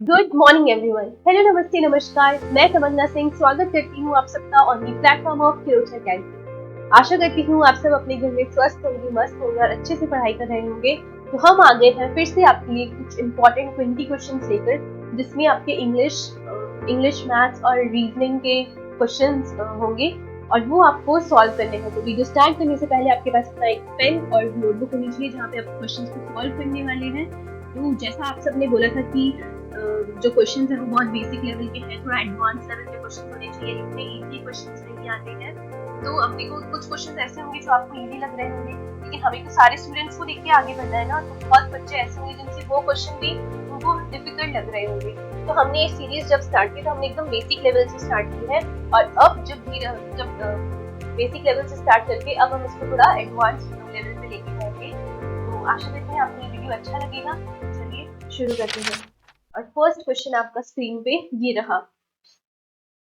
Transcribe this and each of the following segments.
Good morning everyone. Hello, नमस्ते, नमस्कार। मैं तमन्ना सिंह स्वागत करती हूँ आप सबका on the platform of future academy. आशा करती हूँ आप सब अपने घर में स्वस्थ होंगे, मस्त होंगे और अच्छे से पढ़ाई कर रहे होंगे। तो हम आ गए हैं फिर से आपके लिए कुछ इंपॉर्टेंट 20 क्वेश्चंस लेकर, जिसमें आपके इंग्लिश मैथ्स और रीजनिंग के क्वेश्चंस होंगे और वो आपको सॉल्व करने हैं। तो वीडियो स्टार्ट करने से पहले आपके पास अपना एक पेन और नोटबुक होनी चाहिए जहाँ पे आप क्वेश्चंस को सॉल्व करने वाले हैं। तो जैसा आप सबने बोला था कि जो क्वेश्चन है वो बहुत बेसिक लेवल के हैं, थोड़ा एडवांस लेवल के क्वेश्चन होने चाहिए, इतने इजी क्वेश्चन नहीं आते हैं। तो अब देखो, कुछ क्वेश्चन ऐसे होंगे जो आपको इजी लग रहे होंगे, लेकिन हमें तो सारे स्टूडेंट्स को देख के आगे बढ़ना है ना। तो बहुत बच्चे ऐसे होंगे जिनसे वो क्वेश्चन भी उनको डिफिकल्ट लग रहे होंगे। तो हमने ये सीरीज जब स्टार्ट की तो हमने एकदम बेसिक लेवल से स्टार्ट की है, और अब जब बेसिक लेवल से स्टार्ट करके अब हम इसको थोड़ा एडवांस लेवल पे लेके जाएंगे। तो आशा करते हैं आपको ये वीडियो अच्छा लगेगा। चलिए शुरू करते हैं। और फर्स्ट क्वेश्चन आपका स्क्रीन पे ये रहा।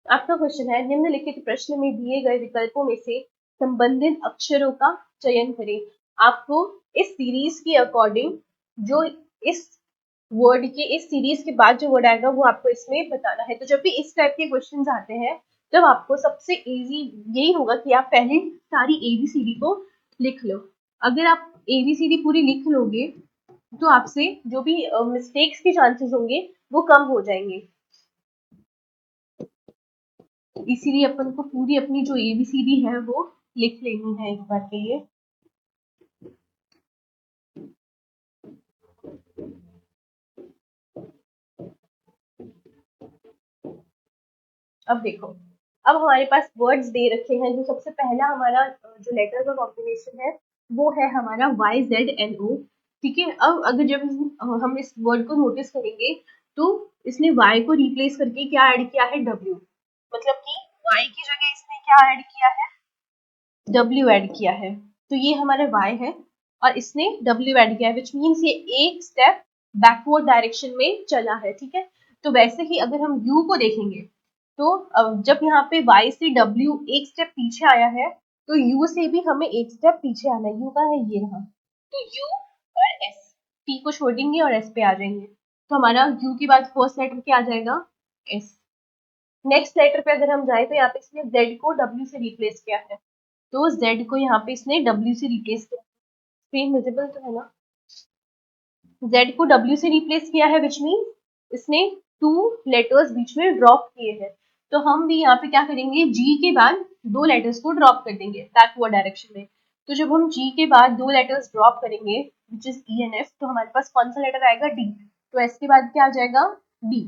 आपका क्वेश्चन है, निम्नलिखित प्रश्न में दिए गए विकल्पों में से संबंधित अक्षरों का चयन करें। आपको इस सीरीज के अकॉर्डिंग जो इस वर्ड के इस सीरीज के बाद जो वर्ड आएगा वो आपको इसमें बताना है। तो जब भी इस टाइप के क्वेश्चन आते हैं तब आपको सबसे इजी यही होगा कि आप पहले सारी एबीसीडी को लिख लो। अगर आप एबीसीडी पूरी लिख लोगे तो आपसे जो भी मिस्टेक्स के चांसेस होंगे वो कम हो जाएंगे। इसीलिए अपन को पूरी अपनी जो एबीसीडी है वो लिख लेनी है एक बार के लिए। अब देखो, अब हमारे पास वर्ड्स दे रखे हैं। जो सबसे पहला हमारा जो लेटर का कॉम्बिनेशन है वो है हमारा YZNO। ठीक है, अब अगर जब हम इस वर्ड को नोटिस करेंगे तो इसने Y को रिप्लेस करके क्या ऐड किया है, W। मतलब कि Y की जगह इसने क्या ऐड किया है, W ऐड किया है। तो ये हमारा Y है और इसने W ऐड किया है, विच मीन्स ये एक स्टेप बैकवर्ड डायरेक्शन में चला है। ठीक है, तो वैसे ही अगर हम U को देखेंगे तो जब यहाँ पे Y से W एक स्टेप पीछे आया है तो U से भी हमें एक स्टेप पीछे आना है। U का है ये रहा, तो U और S, T को छोड़ देंगे और S पे आ जाएंगे। तो हमारा U के बाद फर्स्ट लेटर क्या आ जाएगा, S। नेक्स्ट लेटर पे अगर हम जाए तो यहाँ पे इसने Z को W से रिप्लेस किया है, तो Z को यहाँ पे इसने W से रिप्लेस किया। स्क्रीन विजिबल तो है ना। Z को W से रिप्लेस किया है, विच मीन इसने 2 लेटर्स बीच में ड्रॉप किए हैं। तो हम भी यहाँ पे क्या करेंगे, G के बाद 2 लेटर्स को ड्रॉप कर देंगे बैकवर्ड डायरेक्शन में। तो जब हम G के बाद 2 लेटर्स ड्रॉप करेंगे which is E and F, तो हमारे पास कौन सा लेटर आएगा, D। तो S के बाद क्या आ जाएगा, D।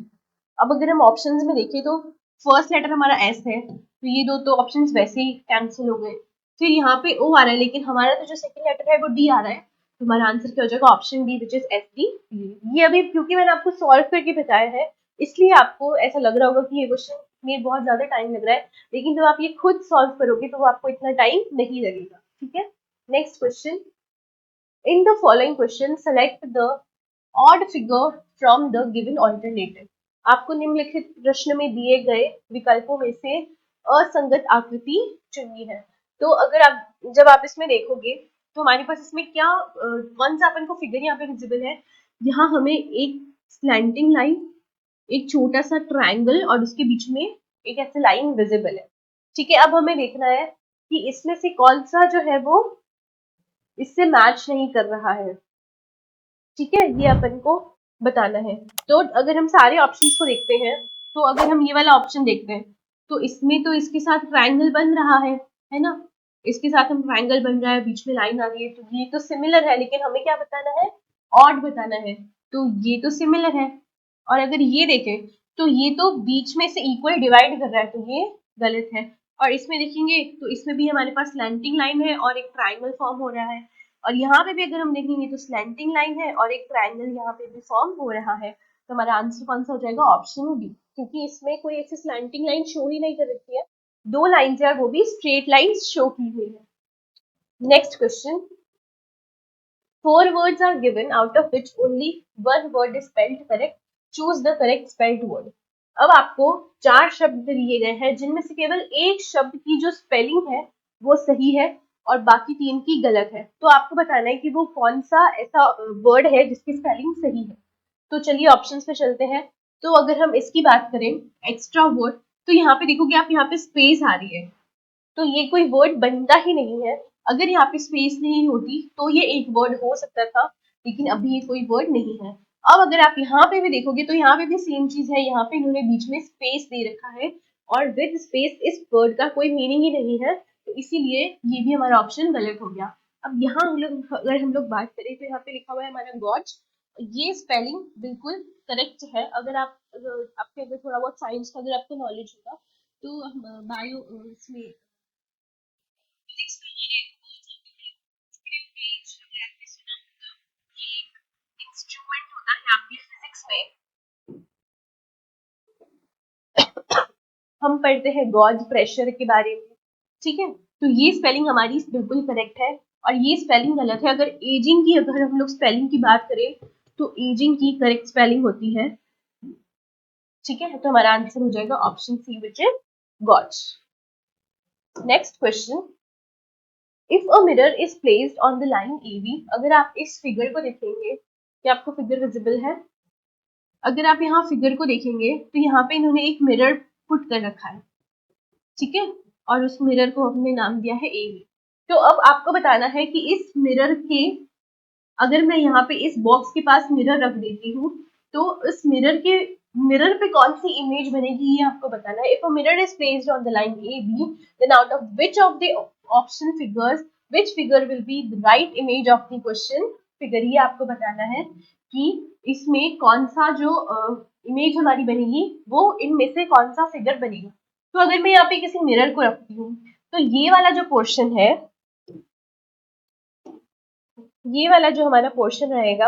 अब अगर हम ऑप्शंस में देखें तो फर्स्ट लेटर हमारा S है, तो ये दो तो ऑप्शंस वैसे ही कैंसिल हो गए। फिर यहाँ पे O आ रहा है, लेकिन हमारा तो जो सेकंड लेटर है वो D आ रहा है। तो हमारा आंसर क्या हो जाएगा, option D which is SD। ये अभी क्योंकि मैंने आपको सॉल्व करके बताया है इसलिए आपको ऐसा लग रहा होगा कि ये क्वेश्चन में बहुत ज्यादा टाइम लग रहा है, लेकिन जब आप ये खुद सॉल्व करोगे तो वो आपको इतना टाइम नहीं लगेगा। ठीक है, next question. In the following question select the odd figure from the given alternative. आपको निम्नलिखित प्रश्न में दिए गए विकल्पों में से असंगत आकृति चुननी है। तो अगर आप जब आप इसमें देखोगे तो हमारे पास इसमें क्या कौन सा अपन को फिगर यहाँ पे विजिबल है, यहाँ हमें एक स्लैंटिंग लाइन, एक छोटा सा ट्रायंगल और उसके बीच में एक ऐसे लाइन विजिबल है। ठीक है, अब हमें देखना है कि इसमें से कौन सा जो है वो इससे मैच नहीं कर रहा है। ठीक है, ये अपन को बताना है। तो अगर हम सारे ऑप्शंस को देखते हैं तो अगर हम ये वाला ऑप्शन देखते हैं तो इसमें तो इसके साथ ट्रायंगल बन रहा है ना। इसके साथ हम ट्रायंगल बन रहा है, बीच में लाइन आ रही है, तो ये तो सिमिलर है, लेकिन हमें क्या बताना है, ऑड बताना है। तो ये तो सिमिलर है। और अगर ये देखें तो ये तो बीच में से इक्वल डिवाइड कर रहा है, तो ये गलत है। और इसमें देखेंगे तो इसमें भी हमारे पास स्लैंटिंग लाइन है और एक ट्रायंगल फॉर्म हो रहा है। और यहाँ पे भी अगर हम देखेंगे तो स्लैंटिंग लाइन है और एक ट्रायंगल यहाँ पे भी फॉर्म हो रहा है। तो हमारा आंसर कौन सा हो जाएगा, ऑप्शन डी, क्योंकि इसमें कोई ऐसी स्लैंटिंग लाइन शो ही नहीं कर रखी है, 2 लाइन्स है और वो भी स्ट्रेट लाइन्स शो की हुई है। Next question. 4 words are given out of which only one word is spelled correct. Choose the correct spelled word. अब आपको 4 शब्द दिए गए हैं जिनमें से केवल एक शब्द की जो स्पेलिंग है वो सही है और बाकी 3 की गलत है। तो आपको बताना है कि वो कौन सा ऐसा वर्ड है जिसकी स्पेलिंग सही है। तो चलिए ऑप्शंस पे चलते हैं। तो अगर हम इसकी बात करें एक्स्ट्रा वर्ड, तो यहाँ पे देखोगे आप, यहाँ पे स्पेस आ रही है, तो ये कोई वर्ड बनता ही नहीं है। अगर यहाँ पे स्पेस नहीं होती तो ये एक वर्ड हो सकता था, लेकिन अभी ये कोई वर्ड नहीं है। अब अगर आप यहाँ पे भी देखोगे तो यहाँ पे भी सेम चीज है, यहाँ पे इन्होंने बीच में स्पेस दे रखा है, और विद स्पेस इस वर्ड का कोई मीनिंग ही नहीं है, तो इसीलिए ये भी हमारा ऑप्शन गलत हो गया। अब यहाँ हम लोग, अगर हम लोग बात करें तो यहाँ पे लिखा हुआ है हमारा गॉड, ये स्पेलिंग बिल्कुल करेक्ट है। अगर आपके अगर थोड़ा बहुत साइंस का अगर आपको नॉलेज होगा तो हम बायो इसमें इंस्ट्रूमेंट होता है आपकी फिजिक्स में, हम पढ़ते हैं गॉज प्रेशर के बारे में, ठीक है। तो ये स्पेलिंग हमारी बिल्कुल करेक्ट है, और ये स्पेलिंग गलत है। अगर एजिंग की, अगर हम लोग स्पेलिंग की बात करें तो एजिंग की करेक्ट स्पेलिंग होती है, ठीक है। तो हमारा आंसर हो जाएगा option C which is gauze. Next question, if a mirror is placed on the line AB, अगर आप इस फिगर को देखेंगे, क्या आपको फिगर विजिबल है? अगर आप यहाँ फिगर को देखेंगे तो यहाँ पे इन्होंने एक मिरर पुट कर रखा है, ठीक है, और उस मिरर को हमने नाम दिया है AB। तो अब आपको बताना है कि इस मिरर के, अगर मैं यहाँ पे इस बॉक्स के पास मिरर रख देती हूँ तो इस मिरर पे कौन सी इमेज बनेगी, ये आपको बताना है। If a mirror is placed on the line AB, then out of which of the option figures which figure will be the right image of the question figure, ये आपको बताना है कि इसमें कौन सा जो इमेज हमारी बनेगी वो इनमें से कौन सा फिगर बनेगा। तो अगर मैं यहाँ पे किसी मिरर को रखती हूँ तो ये वाला जो पोर्शन है, ये वाला जो हमारा पोर्शन रहेगा,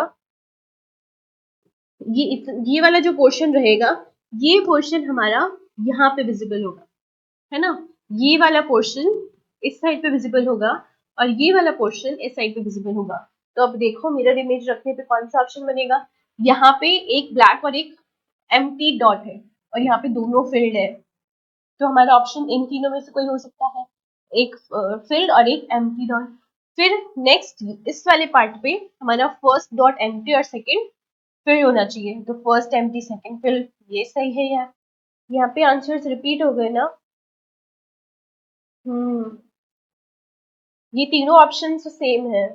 ये वाला जो पोर्शन रहेगा, ये पोर्शन हमारा यहाँ पे विजिबल होगा, है ना। ये वाला पोर्शन इस साइड पे विजिबल होगा और ये वाला पोर्शन इस साइड पे विजिबल होगा। तो अब देखो मिरर इमेज रखने पे कौन सा ऑप्शन बनेगा, यहाँ पे एक ब्लैक और एक एम्प्टी डॉट है, और यहाँ पे दोनों फील्ड है, तो हमारा ऑप्शन इन तीनों में से कोई हो सकता है, एक फील्ड और एक एम्प्टी डॉट। फिर नेक्स्ट इस वाले पार्ट पे हमारा फर्स्ट डॉट एम्प्टी और सेकंड फिल होना चाहिए, तो फर्स्ट एम्प्टी सेकंड फिल, ये सही है यार। यहाँ पे आंसर्स रिपीट हो गए ना। हम्म, ये तीनों ऑप्शन सेम है,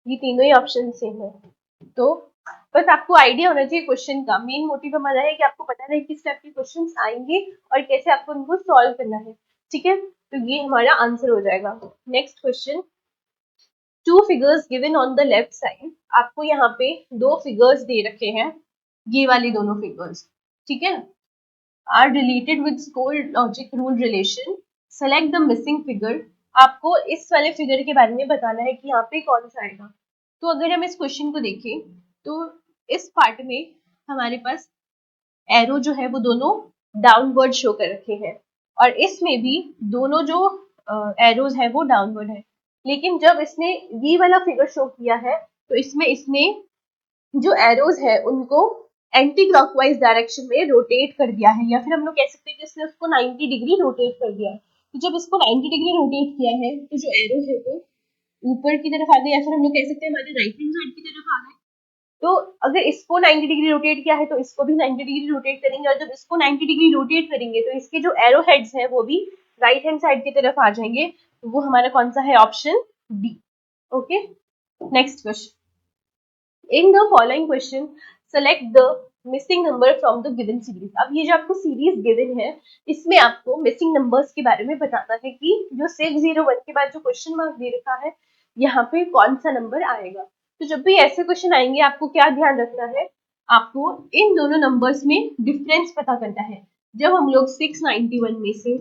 ये तीनों ही ऑप्शन सेम है। तो बस आपको आइडिया होना चाहिए क्वेश्चन का, मेन मोटिव हमारा है कि आपको पता रहे किस टाइप के क्वेश्चंस आएंगे और कैसे आपको उनको सॉल्व करना है, ठीक है। तो ये हमारा आंसर हो जाएगा। Next question, two figures given on the left side, आपको यहाँ पे दो फिगर्स दे रखे हैं, ये वाली दोनों फिगर्स, ठीक है, are related with score logic rule relation, select the missing figure. आपको इस वाले फिगर के बारे में बताना है कि यहाँ पे कौन सा आएगा। तो अगर हम इस क्वेश्चन को देखें तो इस पार्ट में हमारे पास एरो जो है वो दोनों डाउनवर्ड शो कर रखे हैं, और इसमें भी दोनों जो एरोज है वो डाउनवर्ड है। लेकिन जब इसने ये वाला फिगर शो किया है तो इसमें इसने जो एरोज है उनको एंटी क्लॉकवाइज डायरेक्शन में रोटेट कर दिया है, या फिर हम लोग कह सकते हैं कि इसने उसको 90 डिग्री रोटेट कर दिया है। तो जब इसको 90 डिग्री रोटेट किया है तो जो एरो है वो ऊपर की तरफ आ गए, या फिर हम लोग कह सकते हैं हमारे राइट हैंड साइड की तरफ आ गए। तो अगर इसको 90 डिग्री रोटेट किया है तो इसको भी 90 डिग्री रोटेट करेंगे, और जब इसको 90 डिग्री रोटेट करेंगे तो इसके जो एरो हेड्स हैं वो भी राइट हैंड साइड की तरफ आ जाएंगे। तो वो हमारा कौन सा है, option D. Okay, next question, in the following question select the missing number from the given series. अब ये जो आपको सीरीज गिवन है इसमें आपको मिसिंग नंबर्स के बारे में बताना है कि जो 601 के बाद जो क्वेश्चन मार्क दे रखा है यहाँ पे कौन सा नंबर आएगा। तो जब भी ऐसे क्वेश्चन आएंगे आपको क्या ध्यान रखना है, आपको इन दोनों नंबर्स में डिफरेंस पता करना है। जब हम लोग 691 में से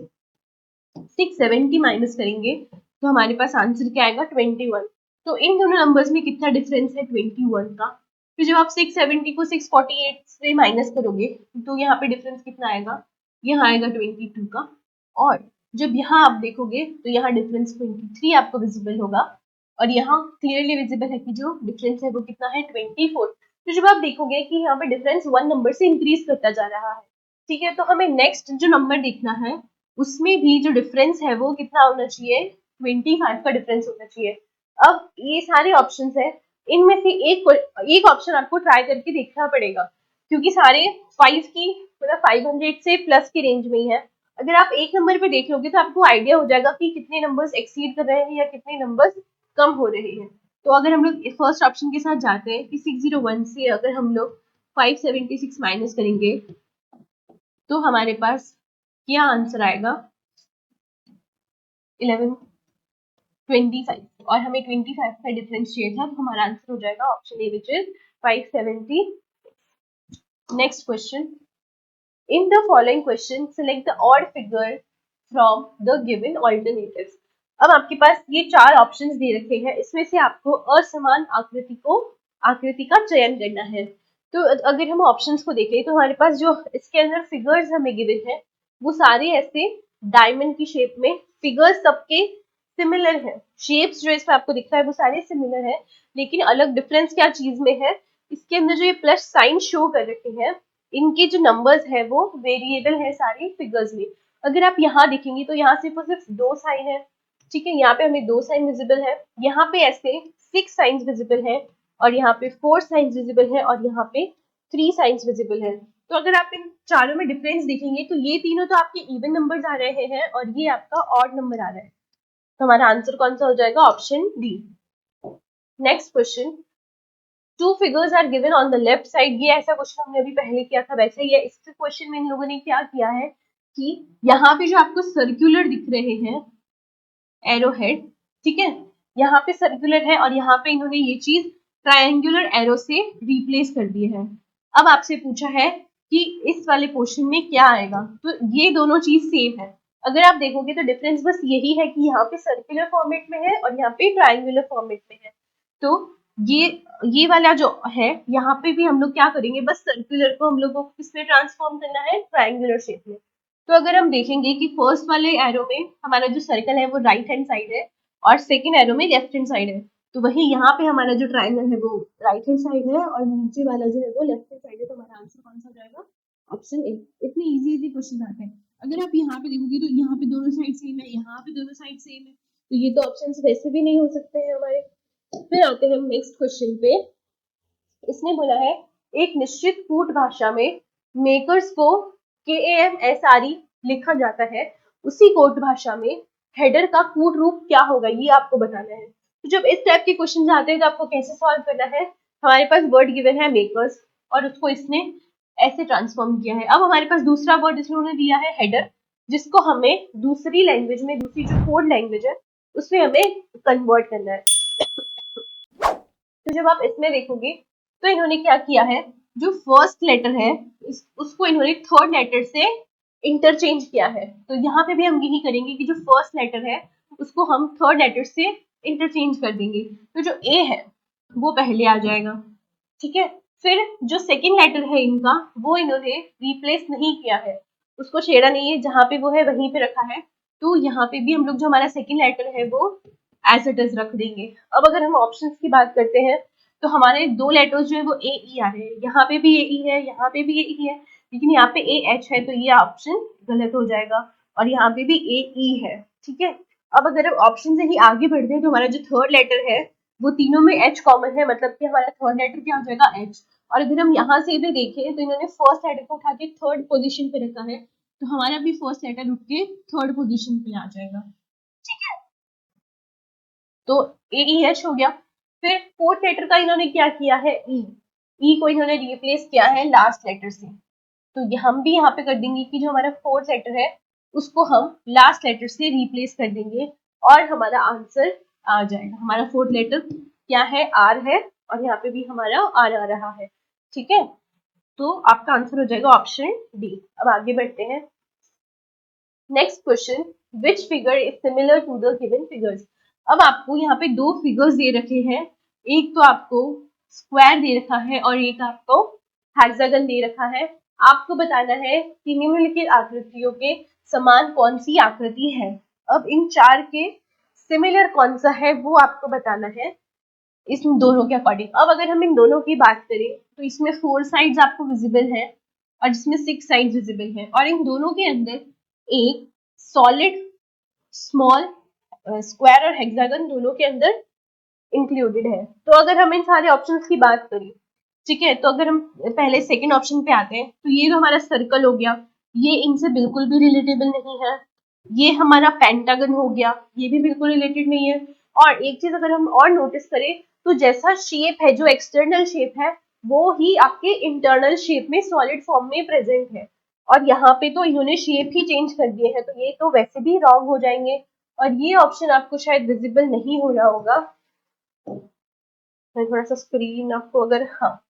670 माइनस करेंगे तो हमारे पास आंसर क्या आएगा, 21। तो इन दोनों नंबर्स में कितना डिफरेंस है, 21 का। फिर जब आप 670 को 648 से माइनस करोगे तो यहाँ पे डिफरेंस कितना आएगा, यहाँ आएगा 22 का। और जब यहाँ आप देखोगे तो यहाँ डिफरेंस 23 आपको विजिबल होगा, और यहाँ क्लियरली विजिबल है कि जो डिफरेंस है वो कितना है, 24। तो जब आप देखोगे कि यहाँ पे डिफरेंस 1 नंबर से इंक्रीज करता जा रहा है, ठीक है, तो हमें नेक्स्ट जो नंबर देखना है उसमें भी जो डिफरेंस है वो कितना होना चाहिए, 25 का डिफरेंस होना चाहिए। अब ये सारे ऑप्शंस है, इनमें से एक ऑप्शन आपको ट्राई करके देखना पड़ेगा, क्योंकि सारे 5 की मतलब 500 से प्लस की रेंज में ही है। अगर आप एक नंबर पे देख लोगे तो आपको आइडिया हो जाएगा कि कितने नंबर्स एक्सीड कर रहे हैं या कितने नंबर्स कम हो रहे हैं। तो अगर हम लोग फर्स्ट ऑप्शन के साथ जाते हैं कि 601 से अगर हम लोग 576 माइनस करेंगे तो हमारे पास क्या आंसर आएगा, 1125, और हमें 25 का डिफरेंस चाहिए था, तो हमारा आंसर हो जाएगा option A which is 570। Next question, in the following question select the odd figure from the given alternatives। अब आपके पास ये 4 ऑप्शंस दे रखे हैं, इसमें से आपको असमान आकृति का चयन करना है। तो अगर हम ऑप्शंस को देखें तो हमारे पास जो इसके अंदर फिगर्स हमें गिवन है वो सारे ऐसे डायमंड की शेप में, फिगर्स सबके सिमिलर है, शेप्स जो इसमें आपको दिख रहा है वो सारे सिमिलर है, लेकिन अलग डिफरेंस क्या चीज में है, इसके अंदर जो ये प्लस साइन शो कर रखे हैं इनके जो नंबर्स है वो वेरिएबल है सारी फिगर्स में। अगर आप यहाँ देखेंगे तो यहाँ सिर्फ और सिर्फ 2 साइन है, ठीक है, यहाँ पे हमें 2 साइन विजिबल है, यहाँ पे ऐसे 6 साइंस विजिबल है, और यहाँ पे 4 साइंस विजिबल है, और यहाँ पे 3 साइंस विजिबल है। तो अगर आप इन चारों में डिफरेंस देखेंगे तो ये तीनों तो आपके इवन नंबर्स आ रहे हैं और ये आपका ऑड नंबर आ रहा है, तो हमारा आंसर कौन सा हो जाएगा, option D. Next question, two figures are given on the left side, ये ऐसा क्वेश्चन हमने अभी पहले किया था वैसे ही है। इस क्वेश्चन में इन लोगों ने क्या किया है कि यहाँ पे जो आपको सर्कुलर दिख रहे हैं एरो हेड, ठीक है, यहाँ पे सर्कुलर है और यहाँ पे इन्होंने ये चीज ट्रायंगुलर एरो से रिप्लेस कर दी है। अब आपसे पूछा है कि इस वाले पोर्शन में क्या आएगा, तो ये दोनों चीज सेम है। अगर आप देखोगे तो डिफरेंस बस यही है कि यहाँ पे सर्कुलर फॉर्मेट में है और यहाँ पे ट्रायंगुलर फॉर्मेट में है। तो ये वाला जो है यहाँ पे भी हम लोग क्या करेंगे, बस सर्कुलर को हम लोगों को किसमें ट्रांसफॉर्म करना है, ट्रायंगुलर शेप में। तो अगर हम देखेंगे कि फर्स्ट वाले एरो में हमारा जो सर्कल है वो राइट हैंड साइड है और सेकेंड एरो में लेफ्ट हैंड साइड है, तो वही यहाँ पे हमारा जो ट्रायंगल है वो राइट हैंड साइड है और नीचे वाला जो है वो लेफ्ट हैंड साइड है, तो हमारा आंसर कौन सा हो जाएगा, ऑप्शन ए। इतने इजी क्वेश्चन आते हैं। अगर आप यहाँ पे देखोगे तो यहाँ पे दोनों साइड सेम है, यहाँ पे दोनों साइड सेम है, तो ये तो ऑप्शन वैसे भी नहीं हो सकते हैं हमारे। फिर आते हैं नेक्स्ट क्वेश्चन पे। इसने बोला है एक निश्चित कूट भाषा में मेकर्स को KAMSRE लिखा जाता है, उसी कोट भाषा में हेडर का कूट रूप क्या होगा, ये आपको बताना है। तो जब इस टाइप के क्वेश्चन आते हैं तो आपको कैसे सॉल्व करना है, हमारे पास वर्ड गिवन है मेकर्स और उसको इसने ऐसे ट्रांसफॉर्म किया है। अब हमारे पास दूसरा वर्ड इसने दिया है हेडर, जिसको हमें दूसरी लैंग्वेज में, दूसरी जो कोड लैंग्वेज है उसमें हमें कन्वर्ट करना है। तो जब आप इसमें देखोगे तो इन्होंने क्या किया है, जो फर्स्ट लेटर है उसको इन्होंने थर्ड लेटर से इंटरचेंज किया है। तो यहाँ पे भी हम यही करेंगे कि जो फर्स्ट लेटर है उसको हम थर्ड लेटर से इंटरचेंज कर देंगे, तो जो ए है वो पहले आ जाएगा, ठीक है। फिर जो सेकेंड लेटर है इनका वो इन्होंने रिप्लेस नहीं किया है, उसको छेड़ा नहीं है, जहाँ पे वो है वहीं पे रखा है। तो यहाँ पे भी हम लोग जो हमारा सेकेंड लेटर है वो एज इट इज रख देंगे। अब अगर हम ऑप्शंस की बात करते हैं तो हमारे 2 लेटर्स जो है वो ए ई आ रहे हैं, यहाँ पे भी ए ई है, यहाँ पे भी ए ई है, लेकिन यहाँ पे ए एच है, तो ये ऑप्शन गलत हो जाएगा, और यहाँ पे भी ए ई है, ठीक है। अब अगर हम ऑप्शन से ही आगे बढ़ते हैं तो हमारा जो थर्ड लेटर है वो तीनों में एच कॉमन है, मतलब कि हमारा थर्ड लेटर क्या हो जाएगा, एच। और अगर हम यहाँ से भी देखें तो इन्होंने फर्स्ट लेटर को उठा के थर्ड पोजिशन पे रखा है, तो हमारा भी फर्स्ट लेटर उठ के थर्ड पोजिशन पे आ जाएगा, ठीक है। तो ए ई एच हो गया। फिर फोर्थ लेटर का इन्होंने क्या किया है, ई को इन्होंने रिप्लेस किया है लास्ट लेटर से, तो हम भी यहाँ पे कर देंगे कि जो हमारा फोर्थ लेटर है उसको हम लास्ट लेटर से रिप्लेस कर देंगे और हमारा आंसर आ जाएगा। हमारा फोर्थ लेटर क्या है, आर है, और यहाँ पे भी हमारा आर आ रहा है, ठीक है। तो आपका आंसर हो जाएगा ऑप्शन डी। अब आगे बढ़ते हैं। Next question, which figure is similar to the given figures. अब आपको यहाँ पे 2 फिगर्स दे रखे हैं, एक तो आपको स्क्वायर दे रखा है और एक आपको हेक्सागन दे रखा है। आपको बताना है कि निम्नलिखित आकृतियों के समान कौन सी आकृति है। अब इन 4 के सिमिलर कौन सा है वो आपको बताना है इन दोनों के अकॉर्डिंग। अब अगर हम इन दोनों की बात करें तो इसमें 4 साइड्स आपको विजिबल है और इसमें 6 साइड्स विजिबल है, और इन दोनों के अंदर एक सॉलिड स्मॉल स्क्वायर और हेक्सागन दोनों के अंदर इंक्लूडेड है। तो अगर हम इन सारे ऑप्शंस की बात करें, ठीक है, तो अगर हम पहले सेकंड ऑप्शन पे आते हैं, तो ये जो हमारा सर्कल हो गया, ये इनसे बिल्कुल भी रिलेटेबल नहीं है। ये हमारा पेंटागन हो गया, ये भी बिल्कुल रिलेटेड नहीं है। और एक चीज अगर हम और नोटिस करें, तो जैसा शेप है, जो एक्सटर्नल शेप है, वो ही आपके इंटरनल शेप में सॉलिड फॉर्म में प्रेजेंट है। और यहाँ पे तो इन्होंने शेप ही चेंज कर दिए हैं, तो ये तो वैसे भी रॉन्ग हो जाएंगे। और ये ऑप्शन आपको शायद विजिबल नहीं हो रहा होगा। मैं थोड़ा सा स्क्रीन आपको, अगर हाँ,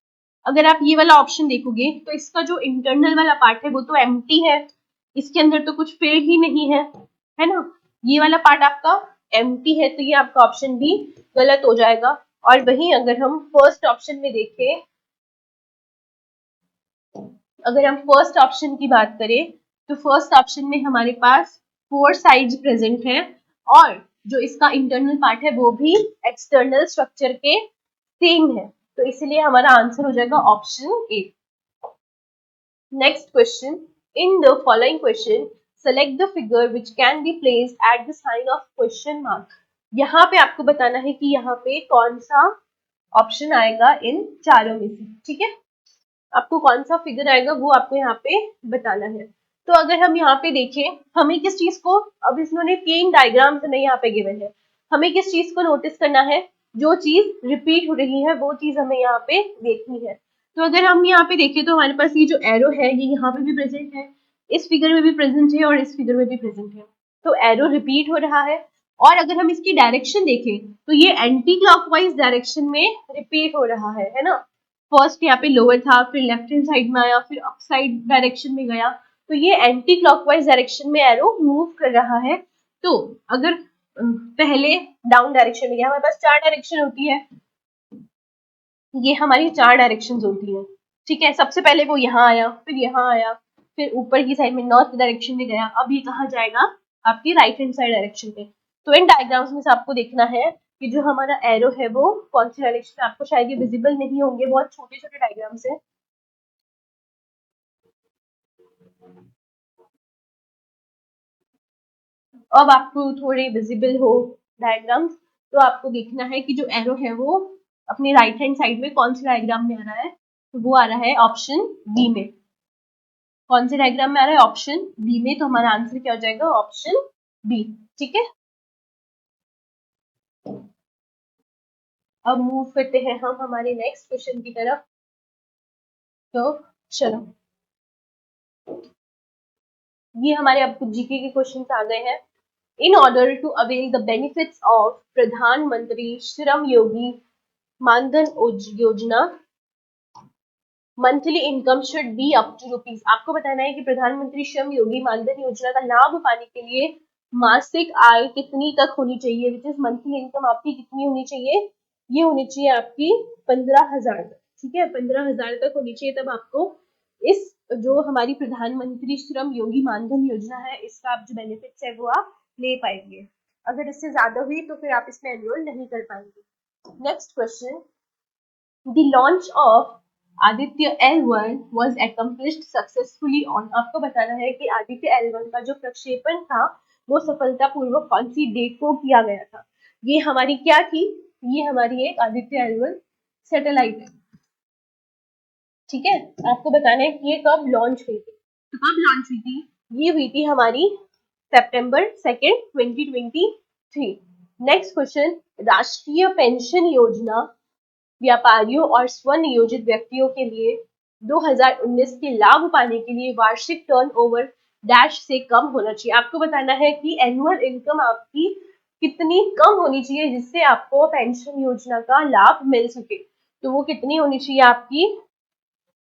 अगर आप ये वाला ऑप्शन देखोगे, तो इसका जो इंटरनल वाला पार्ट है वो तो एम्प्टी है, इसके अंदर तो कुछ फिल ही नहीं है ना। ये वाला पार्ट आपका एम्प्टी है, तो ये आपका ऑप्शन भी गलत हो जाएगा। और वहीं अगर हम फर्स्ट ऑप्शन में देखें, अगर हम फर्स्ट ऑप्शन की बात करें, तो फर्स्ट ऑप्शन में हमारे पास 4 साइड्स प्रेजेंट हैं, और जो इसका इंटरनल पार्ट है वो भी एक्सटर्नल स्ट्रक्चर के सेम है। तो इसलिए हमारा आंसर हो जाएगा option A. Next question, in the following question select the figure which can be placed at the sign of question mark. यहाँ पे आपको बताना है कि यहाँ पे कौन सा ऑप्शन आएगा इन चारों में से, ठीक है। आपको कौन सा फिगर आएगा वो आपको यहाँ पे बताना है। तो अगर हम यहाँ पे देखें, हमें किस चीज को, अब इन्होंने 3 डायग्राम्स हमें यहाँ पे गिवन है, हमें किस चीज को नोटिस करना है, जो चीज रिपीट हो रही है वो चीज हमें यहाँ पे देखनी है। तो अगर हम यहाँ पे देखें, तो हमारे पास ये जो एरो है, ये यहाँ पे भी प्रेजेंट है, इस फिगर में भी प्रेजेंट है, और इस फिगर में भी प्रेजेंट है। तो एरो रिपीट हो रहा है। और अगर हम इसकी डायरेक्शन देखें, तो ये एंटी क्लॉकवाइज डायरेक्शन में रिपीट हो रहा है ना। फर्स्ट यहाँ पे लोअर था, फिर लेफ्ट हैंड साइड में आया, फिर अप साइड डायरेक्शन में गया। तो ये एंटी क्लॉकवाइज डायरेक्शन में एरो मूव कर रहा है। तो अगर पहले डाउन डायरेक्शन में गया, हमारे पास 4 डायरेक्शन होती है, ये हमारी 4 डायरेक्शन होती है, ठीक है। सबसे पहले वो यहाँ आया, फिर यहाँ आया, फिर ऊपर की साइड में नॉर्थ डायरेक्शन में गया, अब ये कहाँ जाएगा, आपकी राइट हैंड साइड डायरेक्शन पे। तो इन डायग्राम्स में से आपको देखना है कि जो हमारा एरो है वो कौन सी डायरेक्शन में, आपको शायद ये विजिबल नहीं होंगे, बहुत छोटे छोटे डायग्राम्स है। अब आपको थोड़े विजिबल हो डायग्राम्स, तो आपको देखना है कि जो एरो है वो अपने राइट हैंड साइड में कौन से डायग्राम में आ रहा है, तो वो आ रहा है ऑप्शन बी में। कौन से डायग्राम में आ रहा है, ऑप्शन बी में। तो हमारा आंसर क्या हो जाएगा, ऑप्शन बी, ठीक है। अब मूव करते हैं हम हमारे नेक्स्ट क्वेश्चन की तरफ। तो चलो, ये हमारे अब कुछ जीके के क्वेश्चन आ गए हैं। In order to avail the benefits of Pradhan Mantri Shram Yogi Maandhan Yojana, monthly income should be up to rupees. आपको बताना है कि प्रधानमंत्री श्रम योगी मानधन योजना का लाभ पाने के लिए मासिक आय कितनी तक होनी चाहिए, विच इज मंथली इनकम आपकी कितनी होनी चाहिए, ये होनी चाहिए आपकी 15,000 तक, ठीक है। 15,000 तक होनी चाहिए, तब आपको इस जो हमारी प्रधानमंत्री श्रम योगी मानधन योजना है, इसका आप जो बेनिफिट्स है वो आप ले पाएंगे। अगर इससे ज्यादा हुई तो फिर आप इसमें एनरोल नहीं कर पाएंगे। Next question, The launch of Aditya L1 was accomplished successfully on। आपको बताना है कि आदित्य L1 का जो प्रक्षेपण था वो सफलतापूर्वक कौन सी डेट को किया गया था। ये हमारी क्या थी, ये हमारी एक आदित्य L1 सैटेलाइट है, ठीक है। आपको बताना है कि ये कब लॉन्च हुई थी। तो कब लॉन्च हुई थी, ये हुई थी हमारी सितंबर 2 2023। नेक्स्ट क्वेश्चन, राष्ट्रीय पेंशन योजना व्यापारियों और स्वनियोजित व्यक्तियों के लिए 2019 के लाभ पाने के लिए वार्षिक टर्नओवर डैश से कम होना चाहिए। आपको बताना है कि एनुअल इनकम आपकी कितनी कम होनी चाहिए जिससे आपको पेंशन योजना का लाभ मिल सके। तो वो कितनी होनी चाहिए आपकी,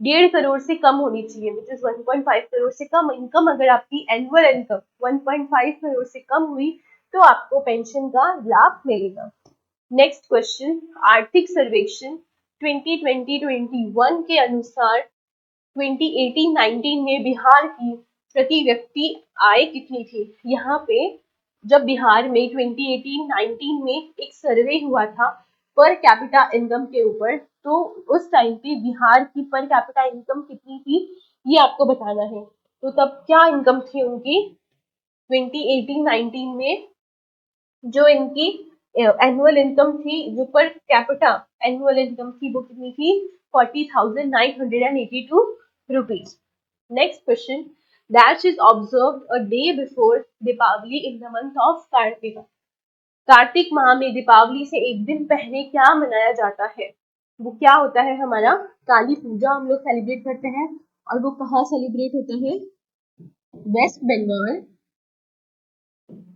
1.5 करोड़ से कम होनी चाहिए, विच इज 1.5 करोड़ से कम इनकम। अगर आपकी एनुअल इनकम 1.5 करोड़ से कम हुई तो आपको पेंशन का लाभ मिलेगा। नेक्स्ट क्वेश्चन, आर्थिक सर्वेक्षण 2020-21 के अनुसार 2018-19 में बिहार की प्रति व्यक्ति आय कितनी थी। यहाँ पे जब बिहार में 2018-19 में एक सर्वे हुआ था पर कैपिटा इनकम के ऊपर, तो उस टाइम पे बिहार की पर कैपिटा इनकम कितनी थी ये आपको बताना है। तो तब क्या इनकम थी उनकी 2018-19 में, जो इनकी एनुअल इनकम थी, जो पर कैपिटा एनुअल इनकम थी वो कितनी थी, 40,982 rupees. Next question, dash is observed a day before Deepawali in the month of Kartik. Kartik माह में दीपावली से एक दिन पहले क्या मनाया जाता है? वो क्या होता है, हमारा काली पूजा हम लोग सेलिब्रेट करते हैं। और वो कहाँ सेलिब्रेट होता है? वेस्ट बंगाल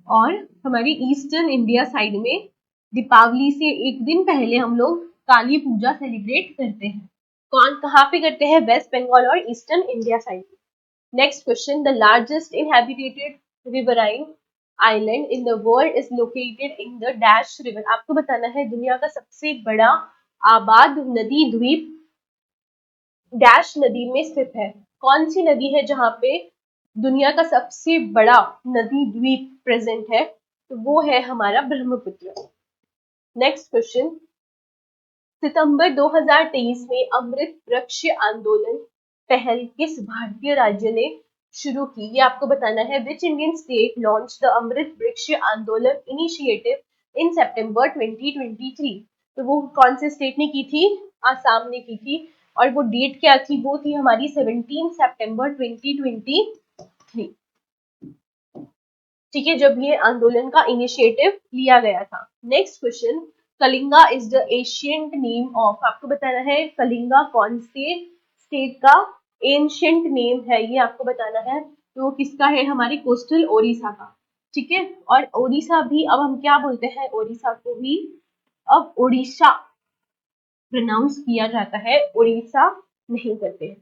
और हमारी ईस्टर्न इंडिया साइड में दीपावली से एक दिन पहले हम लोग काली पूजा सेलिब्रेट करते हैं। कौन कहाँ पे करते हैं? वेस्ट बंगाल और ईस्टर्न इंडिया साइड में। Next question, the largest inhabited riverine island in the world is located in the dash river. आपको बताना है दुनिया का सबसे बड़ा आबाद नदी द्वीप डैश नदी में स्थित है। कौन सी नदी है जहां पे दुनिया का सबसे बड़ा नदी द्वीप प्रेजेंट है? तो वो है हमारा ब्रह्मपुत्र। नेक्स्ट क्वेश्चन, सितंबर 2023 में अमृत वृक्ष आंदोलन पहल किस भारतीय राज्य ने शुरू की? ये आपको बताना है। Which Indian state launch the Amrit Vriksh Andolan initiative in सितंबर 2023? तो वो कौन से स्टेट ने की थी? आसाम ने की थी। और वो डेट क्या थी? वो थी हमारी 17 सितंबर 2023। ठीक है, जब ये आंदोलन का इनिशिएटिव लिया गया था। Next question, Kalinga is the ancient name of. आपको बताना है कलिंगा कौन से स्टेट का एंशियंट नेम है, ये आपको बताना है। तो वो किसका है? हमारे कोस्टल ओडिशा का। ठीक है, और ओडिशा भी अब हम क्या बोलते हैं? ओडिशा को भी अब ओडिशा प्रोनाउंस किया जाता है, उड़ीसा नहीं करते हैं।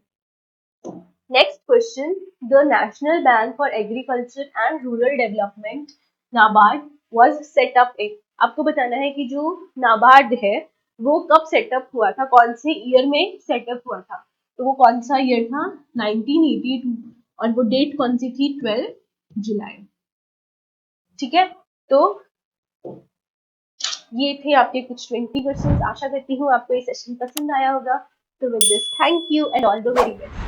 Next question, the national bank for agriculture and rural development NABARD was set up in. आपको बताना है कि जो नाबार्ड है वो कब सेटअप हुआ था, कौन से ईयर में सेटअप हुआ था? तो वो कौन सा ईयर था? 1982। और वो डेट कौन सी थी? 12 जुलाई। ठीक है, तो ये थे आपके कुछ 20 क्वेश्चन। आशा करती हूँ आपको ये सेशन पसंद आया होगा। तो with this, thank you and all the very best.